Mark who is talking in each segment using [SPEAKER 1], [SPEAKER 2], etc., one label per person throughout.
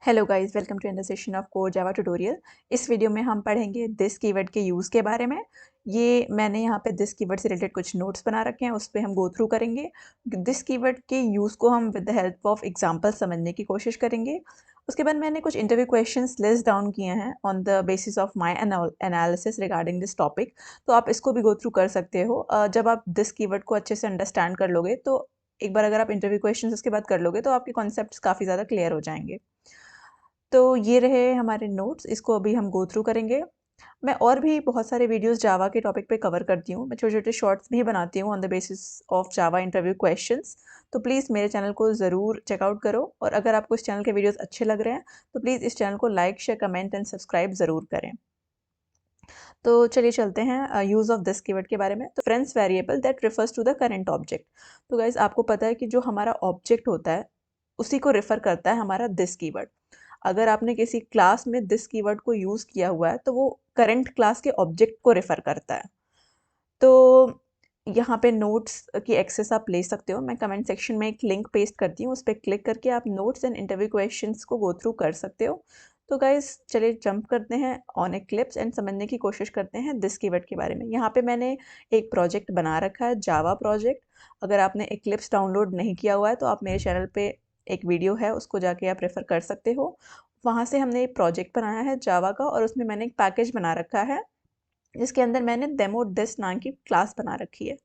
[SPEAKER 1] Hello guys, welcome to another session of core Java tutorial. इस video में हम पढ़ेंगे दिस कीवर्ड के यूज़ के बारे में। ये मैंने यहाँ पे दिस कीवर्ड से रिलेटेड कुछ नोट्स बना रखे हैं, उस पे हम गो थ्रू करेंगे। दिस कीवर्ड के यूज़ को हम with the help of example समझने की कोशिश करेंगे। उसके बाद मैंने कुछ इंटरव्यू क्वेश्चंस लिस्ट डाउन किए हैं on the basis of my analysis regarding this topic. तो आप इसको भी गो थ्रू कर सकते हो। जब आप दिस कीवर्ड को अच्छे से अंडरस्टैंड कर लोगे तो एक बार अगर आप इंटरव्यू क्वेश्चंस उसके बाद कर लोगे तो आपके कॉन्सेप्ट्स काफ़ी ज़्यादा क्लियर हो जाएंगे। तो ये रहे हमारे नोट्स, इसको अभी हम गो थ्रू करेंगे। मैं और भी बहुत सारे वीडियोस जावा के टॉपिक पे कवर करती हूँ। मैं छोटे-छोटे शॉर्ट्स भी बनाती हूँ on the basis of Java interview questions. तो प्लीज़ मेरे चैनल को ज़रूर चेकआउट करो और अगर आपको इस चैनल के वीडियोस अच्छे लग रहे हैं तो प्लीज़ इस चैनल को like, share, comment and subscribe ज़रूर करें। तो चलिए चलते हैं यूज़ ऑफ दिस कीवर्ड के बारे में। तो reference variable that refers to the current object. तो गाइज़ आपको पता है कि जो हमारा ऑब्जेक्ट होता है उसी को रेफ़र करता है हमारा दिस कीवर्ड। अगर आपने किसी क्लास में दिस कीवर्ड को यूज़ किया हुआ है तो वो करंट क्लास के ऑब्जेक्ट को रेफ़र करता है। तो यहाँ पे नोट्स की एक्सेस आप ले सकते हो। मैं कमेंट सेक्शन में एक लिंक पेस्ट करती हूँ, उस पे क्लिक करके आप नोट्स एंड इंटरव्यू क्वेश्चंस को गो थ्रू कर सकते हो। तो गाइज़ चलिए जंप करते हैं ऑन एक्लिप्स एंड समझने की कोशिश करते हैं दिस कीवर्ड के बारे में। यहाँ पे मैंने एक प्रोजेक्ट बना रखा है, जावा प्रोजेक्ट। अगर आपने एक्लिप्स डाउनलोड नहीं किया हुआ है तो आप मेरे चैनल पे एक वीडियो है, उसको जाके आप रेफ़र कर सकते हो। वहाँ से हमने एक प्रोजेक्ट बनाया है जावा का और उसमें मैंने एक पैकेज बना रखा है जिसके अंदर मैंने डेमो दिस नाम की क्लास बना रखी है।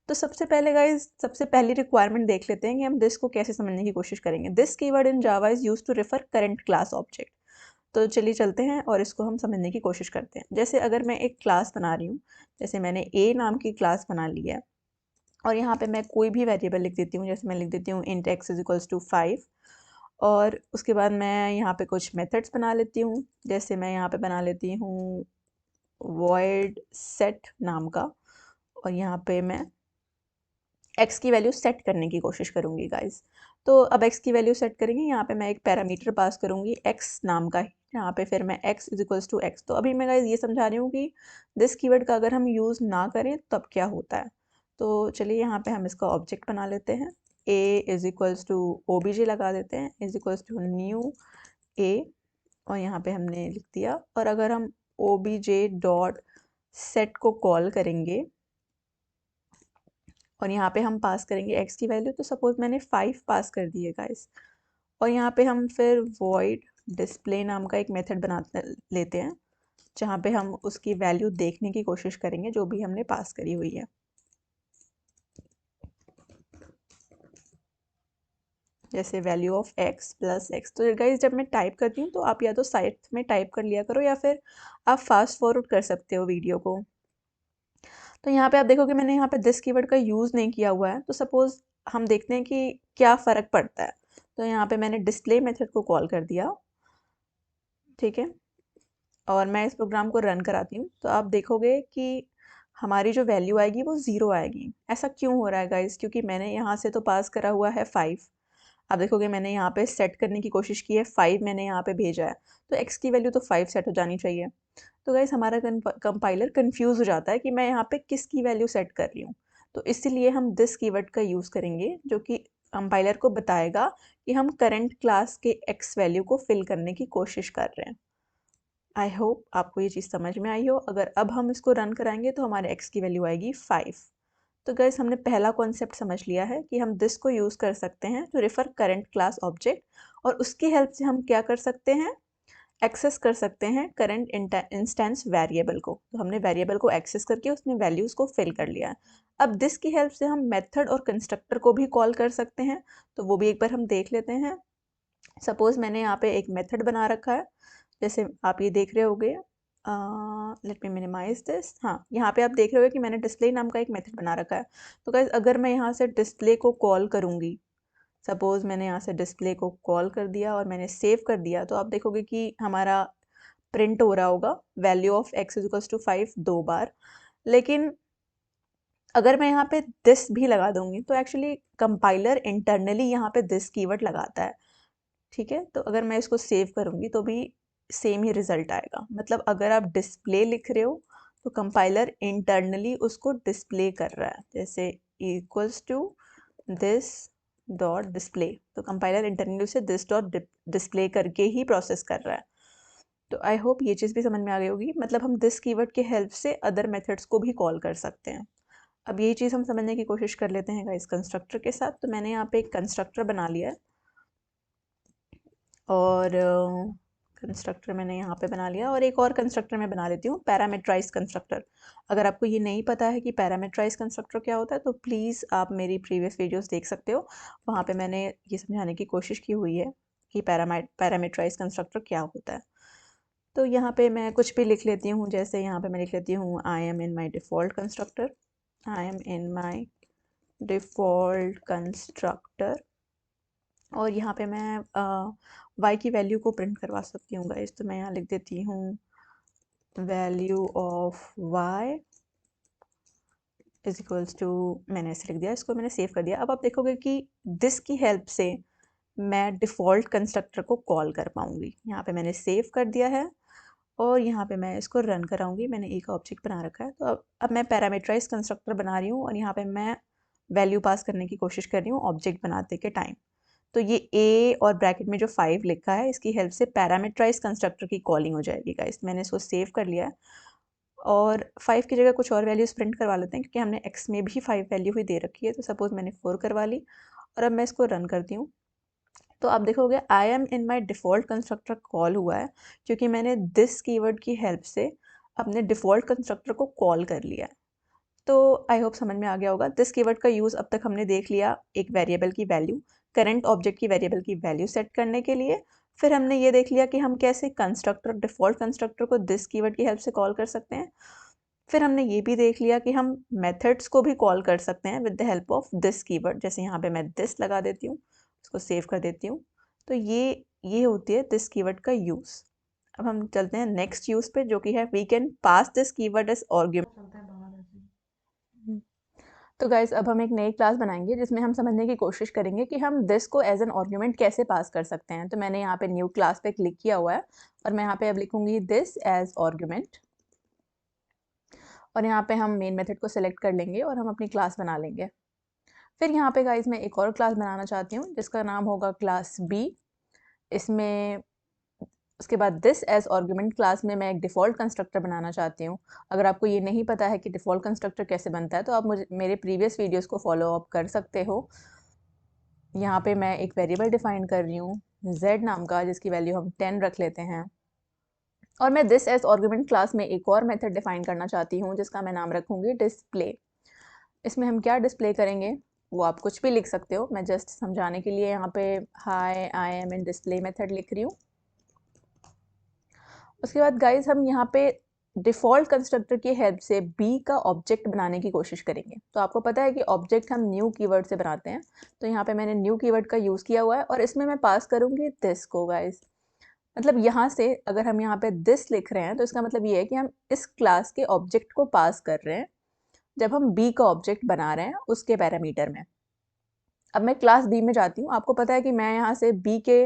[SPEAKER 1] तो सबसे पहले गाइस सबसे पहली रिक्वायरमेंट देख लेते हैं कि हम दिस को कैसे समझने की कोशिश करेंगे। This keyword in Java is used to refer current class object. तो चलिए चलते हैं और इसको हम समझने की कोशिश करते हैं। जैसे अगर मैं एक क्लास बना रही हूँ, जैसे मैंने ए नाम की क्लास बना ली है और यहाँ पे मैं कोई भी वेरिएबल लिख देती हूँ। जैसे मैं लिख देती हूँ int x is equals to 5 और उसके बाद मैं यहाँ पे कुछ मेथड्स बना लेती हूँ। जैसे मैं यहाँ पे बना लेती हूँ void set नाम का और यहाँ पे मैं x की वैल्यू सेट करने की कोशिश करूँगी गाइस। तो अब x की वैल्यू सेट करेंगे, यहाँ पे मैं एक पैरामीटर पास करूँगी x नाम का, यहाँ पे फिर मैं x is equals to x. तो अभी मैं गाइस ये समझा रही हूँ कि दिस कीवर्ड का अगर हम यूज़ ना करें तब क्या होता है। तो चलिए यहाँ पे हम इसका ऑब्जेक्ट बना लेते हैं। a is equals to obj लगा देते हैं, is equals to new a और यहाँ पे हमने लिख दिया। और अगर हम obj डॉट सेट को कॉल करेंगे और यहाँ पे हम पास करेंगे x की वैल्यू, तो सपोज मैंने 5 पास कर दिए गाइस। और यहाँ पे हम फिर void display नाम का एक मेथड बनाते लेते हैं जहाँ पे हम उसकी वैल्यू देखने की कोशिश करेंगे जो भी हमने पास करी हुई है। जैसे value of x plus x. तो गाइस जब मैं टाइप करती हूँ तो आप या तो साइड में टाइप कर लिया करो या फिर आप फास्ट फॉरवर्ड कर सकते हो वीडियो को। तो यहाँ पे आप देखोगे मैंने यहाँ पे दिस कीवर्ड का यूज़ नहीं किया हुआ है। तो सपोज़ हम देखते हैं कि क्या फ़र्क पड़ता है। तो यहाँ पे मैंने डिस्प्ले मेथड को कॉल कर दिया, ठीक है, और मैं इस प्रोग्राम को रन कराती हूँ तो आप देखोगे कि हमारी जो वैल्यू आएगी वो ज़ीरो आएगी। ऐसा क्यों हो रहा है गाइस? क्योंकि मैंने यहाँ से तो पास करा हुआ है 5। आप देखोगे मैंने यहाँ पे सेट करने की कोशिश की है, 5 मैंने यहाँ पे भेजा है, तो x की वैल्यू तो 5 सेट हो जानी चाहिए। तो गाइस हमारा कंपाइलर कंफ्यूज हो जाता है कि मैं यहाँ पे किसकी वैल्यू सेट कर रही हूँ। तो इसीलिए हम दिस कीवर्ड का यूज़ करेंगे जो कि कंपाइलर को बताएगा कि हम करंट क्लास के x वैल्यू को फिल करने की कोशिश कर रहे हैं। आई होप आपको ये चीज़ समझ में आई हो। अगर अब हम इसको रन कराएंगे तो हमारे x की वैल्यू आएगी 5। तो गाइस हमने पहला कॉन्सेप्ट समझ लिया है कि हम दिस को यूज़ कर सकते हैं to refer current class object और उसकी हेल्प से हम क्या कर सकते हैं, एक्सेस कर सकते हैं करंट इंस्टेंस वेरिएबल को। तो हमने वेरिएबल को एक्सेस करके उसमें वैल्यूज़ को फिल कर लिया है। अब दिस की हेल्प से हम मेथड और कंस्ट्रक्टर को भी कॉल कर सकते हैं, तो वो भी एक बार हम देख लेते हैं। सपोज़ मैंने यहाँ पे एक मेथड बना रखा है, जैसे आप ये देख रहे होगे। Let me minimize this. हाँ, यहाँ पे आप देख रहे हो कि मैंने डिस्प्ले नाम का एक मेथड बना रखा है। तो गाइस अगर मैं यहाँ से डिस्प्ले को कॉल करूँगी, सपोज़ मैंने यहाँ से डिस्प्ले को कॉल कर दिया और मैंने सेव कर दिया, तो आप देखोगे कि हमारा प्रिंट हो रहा होगा value of x is equals to 5 2 बार। लेकिन अगर मैं यहाँ पे दिस भी लगा दूंगी तो एक्चुअली कंपाइलर इंटरनली यहाँ पे दिस कीवर्ड लगाता है, ठीक है। तो अगर मैं इसको सेव करूँगी तो भी सेम ही रिजल्ट आएगा। मतलब अगर आप डिस्प्ले लिख रहे हो तो कंपाइलर इंटरनली उसको डिस्प्ले कर रहा है, जैसे equals to this dot display, तो कंपाइलर इंटरनली उसे दिस डॉट डिस्प्ले करके ही प्रोसेस कर रहा है। तो आई होप ये चीज़ भी समझ में आ गई होगी। मतलब हम दिस कीवर्ड के हेल्प से अदर मेथड्स को भी कॉल कर सकते हैं। अब यही चीज़ हम समझने की कोशिश कर लेते हैं गाइस कंस्ट्रक्टर के साथ। तो मैंने यहाँ पे एक कंस्ट्रक्टर बना लिया है और कंस्ट्रक्टर मैंने यहाँ पे बना लिया, और एक और कंस्ट्रक्टर मैं बना लेती हूँ, पैरामीटराइज कंस्ट्रक्टर। अगर आपको ये नहीं पता है कि पैरामीटराइज कंस्ट्रक्टर क्या होता है तो प्लीज़ आप मेरी प्रीवियस वीडियोस देख सकते हो, वहाँ पे मैंने ये समझाने की कोशिश की हुई है कि पैरामीटराइज कंस्ट्रक्टर क्या होता है। तो यहाँ पे मैं कुछ भी लिख लेती हूँ, जैसे यहाँ पे मैं लिख लेती हूँ आई am in my default constructor, I am in my default constructor, और यहाँ पे मैं y की वैल्यू को प्रिंट करवा सकती हूँ गाइस। तो मैं यहाँ लिख देती हूँ value of y is equals to, मैंने ऐसे लिख दिया, इसको मैंने सेव कर दिया। अब आप देखोगे कि दिस की हेल्प से मैं डिफ़ॉल्ट कंस्ट्रक्टर को कॉल कर पाऊँगी। यहाँ पे मैंने सेव कर दिया है और यहाँ पे मैं इसको रन कराऊंगी। मैंने एक ऑब्जेक्ट बना रखा है, तो अब मैं पैरामीटराइज कंस्ट्रक्टर बना रही हूँ और यहाँ पे मैं वैल्यू पास करने की कोशिश कर रही हूँ ऑब्जेक्ट बनाते के टाइम। तो ये ए और ब्रैकेट में जो 5 लिखा है इसकी हेल्प से पैरामीटराइज कंस्ट्रक्टर की कॉलिंग हो जाएगी गाइस। मैंने इसको सेव कर लिया है और 5 की जगह कुछ और वैल्यूज़ प्रिंट करवा लेते हैं, क्योंकि हमने x में भी 5 वैल्यू ही दे रखी है। तो सपोज़ मैंने 4 करवा ली और अब मैं इसको रन करती हूँ। तो आप देखोगे आई am in my default constructor call हुआ है, क्योंकि मैंने दिस कीवर्ड की हेल्प से अपने डिफ़ॉल्ट कंस्ट्रक्टर को कॉल कर लिया है। तो आई होप समझ में आ गया होगा। दिस कीवर्ड का यूज़ अब तक हमने देख लिया एक वेरिएबल की वैल्यू, करंट ऑब्जेक्ट की वेरिएबल की वैल्यू सेट करने के लिए। फिर हमने ये देख लिया कि हम कैसे कंस्ट्रक्टर, डिफ़ॉल्ट कंस्ट्रक्टर को दिस कीवर्ड की हेल्प से कॉल कर सकते हैं। फिर हमने ये भी देख लिया कि हम मेथड्स को भी कॉल कर सकते हैं with the help of this keyword. जैसे यहाँ पे मैं दिस लगा देती हूँ, उसको सेव कर देती हूँ। तो ये होती है दिस कीवर्ड का यूज़। अब हम चलते हैं नेक्स्ट यूज़ पे, जो कि है we can pass this keyword as argument. तो गाइज अब हम एक नई क्लास बनाएंगे जिसमें हम समझने की कोशिश करेंगे कि हम दिस को एज एन आर्गुमेंट कैसे पास कर सकते हैं। तो मैंने यहाँ पे न्यू क्लास पे क्लिक किया हुआ है और मैं यहाँ पे अब लिखूंगी दिस एज आर्गुमेंट, और यहाँ पे हम मेन मेथड को सिलेक्ट कर लेंगे और हम अपनी क्लास बना लेंगे। फिर यहाँ पे गाइज मैं एक और क्लास बनाना चाहती हूँ जिसका नाम होगा क्लास बी। इसमें उसके बाद दिस एज आर्गुमेंट क्लास में मैं एक डिफ़ॉल्ट कंस्ट्रक्टर बनाना चाहती हूँ। अगर आपको ये नहीं पता है कि डिफ़ॉल्ट कंस्ट्रक्टर कैसे बनता है तो आप मुझे मेरे प्रीवियस वीडियोस को फॉलो अप कर सकते हो। यहाँ पे मैं एक वेरिएबल डिफाइन कर रही हूँ z नाम का, जिसकी वैल्यू हम 10 रख लेते हैं। और मैं दिस एज आर्गुमेंट क्लास में एक और मेथड डिफाइन करना चाहती हूँ जिसका मैं नाम रखूँगी डिस्प्ले। इसमें हम क्या डिस्प्ले करेंगे वो आप कुछ भी लिख सकते हो, मैं जस्ट समझाने के लिए यहाँ पे high I am in display method लिख रही हूँ। उसके बाद गाइज हम यहाँ पे डिफ़ॉल्ट कंस्ट्रक्टर की हेल्प से बी का ऑब्जेक्ट बनाने की कोशिश करेंगे। तो आपको पता है कि ऑब्जेक्ट हम न्यू कीवर्ड से बनाते हैं, तो यहाँ पे मैंने न्यू कीवर्ड का यूज़ किया हुआ है और इसमें मैं पास करूँगी दिस को गाइज। मतलब यहाँ से अगर हम यहाँ पे दिस लिख रहे हैं तो इसका मतलब ये है कि हम इस क्लास के ऑब्जेक्ट को पास कर रहे हैं जब हम बी का ऑब्जेक्ट बना रहे हैं उसके पैरामीटर में। अब मैं क्लास बी में जाती हूँ, आपको पता है कि मैं यहाँ से बी के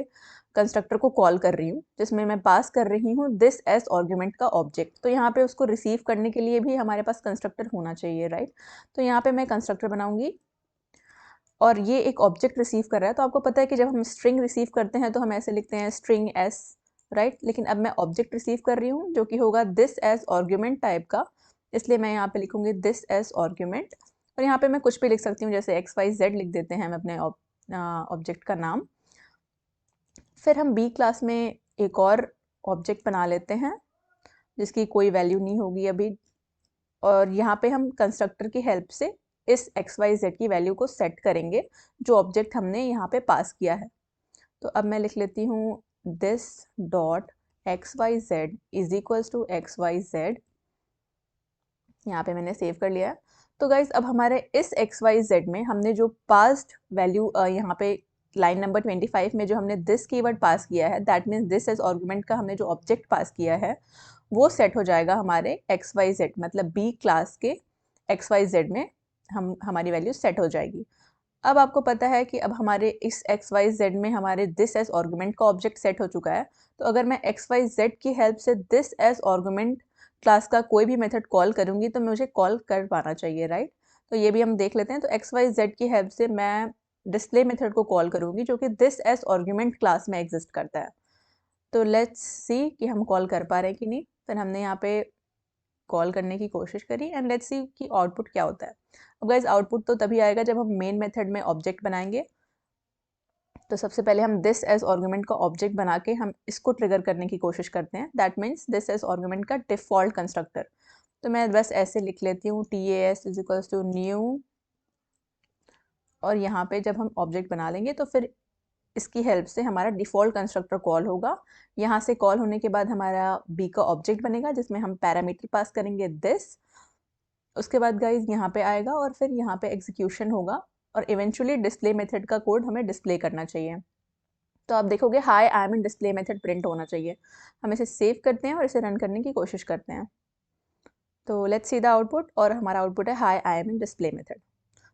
[SPEAKER 1] कंस्ट्रक्टर को कॉल कर रही हूँ जिसमें मैं पास कर रही हूँ दिस एज आर्गुमेंट का ऑब्जेक्ट। तो यहाँ पे उसको रिसीव करने के लिए भी हमारे पास कंस्ट्रक्टर होना चाहिए, राइट। तो यहाँ पे मैं कंस्ट्रक्टर बनाऊंगी और ये एक ऑब्जेक्ट रिसीव कर रहा है। तो आपको पता है कि जब हम स्ट्रिंग रिसीव करते हैं तो हम ऐसे लिखते हैं स्ट्रिंग एस, राइट। लेकिन अब मैं ऑब्जेक्ट रिसीव कर रही हूँ जो कि होगा दिस एज आर्गुमेंट टाइप का, इसलिए मैं यहाँ पे लिखूंगी दिस एज आर्गुमेंट। और यहाँ पे मैं कुछ भी लिख सकती हूँ, जैसे एक्स वाई जेड लिख देते हैं हम अपने ऑब्जेक्ट का नाम। फिर हम बी क्लास में एक और ऑब्जेक्ट बना लेते हैं जिसकी कोई वैल्यू नहीं होगी अभी, और यहाँ पे हम कंस्ट्रक्टर की हेल्प से इस एक्स वाई जेड की वैल्यू को सेट करेंगे जो ऑब्जेक्ट हमने यहाँ पे पास किया है। तो अब मैं लिख लेती हूँ this dot x y z is equals to x y z, यहाँ पे मैंने सेव कर लिया है। तो गाइज अब हमारे इस एक्स वाई जेड में हमने जो पास्ट वैल्यू यहाँ पे लाइन नंबर 25 में जो हमने दिस कीवर्ड पास किया है, that means this as argument का हमने जो ऑब्जेक्ट पास किया है वो सेट हो जाएगा हमारे एक्स वाई जेड, मतलब बी क्लास के एक्स वाई जेड में हमारी वैल्यू सेट हो जाएगी। अब आपको पता है कि अब हमारे इस एक्स वाई जेड में हमारे दिस एज आर्गुमेंट का ऑब्जेक्ट सेट हो चुका है। तो अगर मैं एक्स वाई जेड की हेल्प से दिस एज आर्गुमेंट क्लास का कोई भी मेथड कॉल करूँगी तो मुझे कॉल कर पाना चाहिए, राइट। तो ये भी हम देख लेते हैं। तो एक्स वाई जेड की हेल्प से मैं डिस्प्ले मेथड को कॉल करूँगी जो कि दिस एज आर्गुमेंट क्लास में एग्जिस्ट करता है। तो लेट्स सी कि हम कॉल कर पा रहे हैं कि नहीं। फिर हमने यहाँ पे कॉल करने की कोशिश करी एंड लेट्स सी कि आउटपुट क्या होता है। अब गाइज आउटपुट तो तभी आएगा जब हम मेन मेथड में ऑब्जेक्ट बनाएंगे। तो सबसे पहले हम दिस एज आर्गुमेंट का ऑब्जेक्ट बना के हम इसको ट्रिगर करने की कोशिश करते हैं। That means this as argument का डिफॉल्ट कंस्ट्रक्टर। तो मैं बस ऐसे लिख लेती हूँ TAS is equals to new, और यहाँ पे जब हम ऑब्जेक्ट बना लेंगे तो फिर इसकी हेल्प से हमारा डिफ़ॉल्ट कंस्ट्रक्टर कॉल होगा। यहाँ से कॉल होने के बाद हमारा बी का ऑब्जेक्ट बनेगा जिसमें हम पैरामीटर पास करेंगे दिस। उसके बाद गाइज यहाँ पे आएगा और फिर यहाँ पे एग्जीक्यूशन होगा और इवेंचुअली डिस्प्ले मेथड का कोड हमें डिस्प्ले करना चाहिए। तो आप देखोगे high I am in display method print होना चाहिए। हम इसे सेव करते हैं और इसे रन करने की कोशिश करते हैं। तो लेट्स सी द आउटपुट, और हमारा आउटपुट है high I am in display method.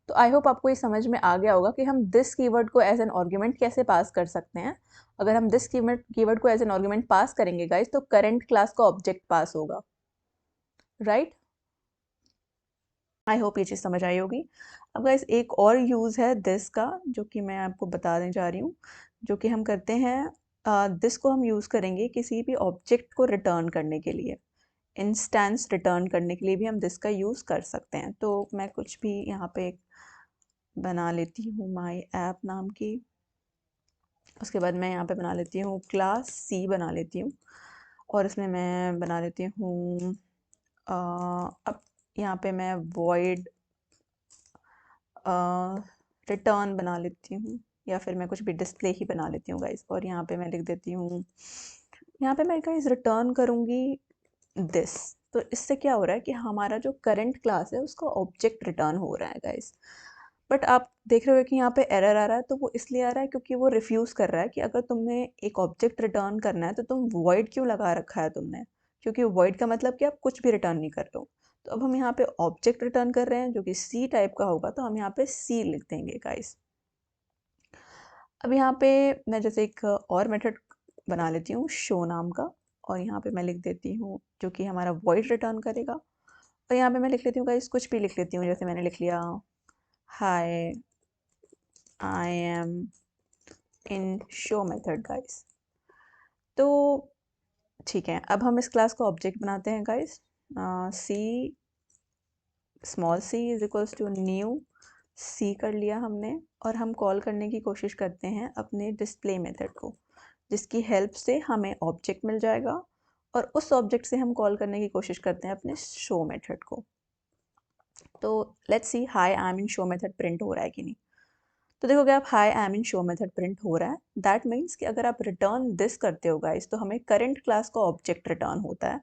[SPEAKER 1] तो आई होप आपको ये समझ में आ गया होगा कि हम दिस कीवर्ड को एज एन आर्गुमेंट कैसे पास कर सकते हैं। अगर हम दिस कीवर्ड को एज एन आर्गुमेंट पास करेंगे गाइस तो करंट क्लास का ऑब्जेक्ट पास होगा, राइट। आई होप ये चीज़ समझ आई होगी। अब गाइस एक और यूज़ है दिस का जो कि मैं आपको बताने जा रही हूँ, जो कि हम करते हैं। दिस को हम यूज़ करेंगे किसी भी ऑब्जेक्ट को रिटर्न करने के लिए, इंस्टेंस रिटर्न करने के लिए भी हम दिस का यूज़ कर सकते हैं। तो मैं कुछ भी यहाँ पे बना लेती हूँ माई ऐप नाम की। उसके बाद मैं यहाँ पे बना लेती हूँ क्लास C बना लेती हूँ, और इसमें मैं बना लेती हूँ अब यहाँ पे मैं void रिटर्न बना लेती हूँ, या फिर मैं कुछ भी डिस्प्ले ही बना लेती हूँ गाइस। और यहाँ पे मैं लिख देती हूँ, यहाँ पे मैं गाइस रिटर्न करूँगी दिस। तो इससे क्या हो रहा है कि हमारा जो करंट क्लास है उसका ऑब्जेक्ट रिटर्न हो रहा है गाइस। बट आप देख रहे हो कि यहाँ पे एरर आ रहा है, तो वो इसलिए आ रहा है क्योंकि वो रिफ्यूज़ कर रहा है कि अगर तुमने एक ऑब्जेक्ट रिटर्न करना है तो तुम वॉइड क्यों लगा रखा है तुमने, क्योंकि वॉइड का मतलब कि आप कुछ भी रिटर्न नहीं कर रहे हो। तो अब हम यहाँ पे ऑब्जेक्ट रिटर्न कर रहे हैं जो कि C टाइप का होगा, तो हम यहाँ पे C लिख देंगे गाइस। अब यहाँ पे मैं जैसे एक और मेथड बना लेती हूँ शो नाम का, और यहाँ पे मैं लिख देती हूँ जो कि हमारा वॉइड रिटर्न करेगा। और यहाँ पे मैं लिख लेती हूँ गाइस, कुछ भी लिख लेती हूँ, जैसे मैंने लिख लिया hi I am in show method guys. तो ठीक है, अब हम इस क्लास का ऑब्जेक्ट बनाते हैं guys. C small c is equals to new C कर लिया हमने, और हम कॉल करने की कोशिश करते हैं अपने डिस्प्ले मेथड को, जिसकी हेल्प से हमें ऑब्जेक्ट मिल जाएगा, और उस ऑब्जेक्ट से हम कॉल करने की कोशिश करते हैं अपने शो मेथड को। तो let's see high I am in show method print हो रहा है कि नहीं। तो देखोगे आप high I am in show method print हो रहा है। दैट मीन्स कि अगर आप रिटर्न दिस करते हो गाइस तो हमें करंट क्लास का ऑब्जेक्ट रिटर्न होता है।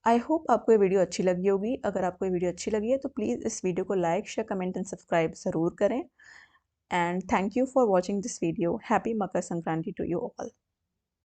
[SPEAKER 1] आई होप आपको ये वीडियो अच्छी लगी होगी। अगर आपको ये वीडियो अच्छी लगी है तो प्लीज़ इस वीडियो को like share comment and subscribe ज़रूर करें। And thank you for watching this video. Happy Makar Sankranti to you all.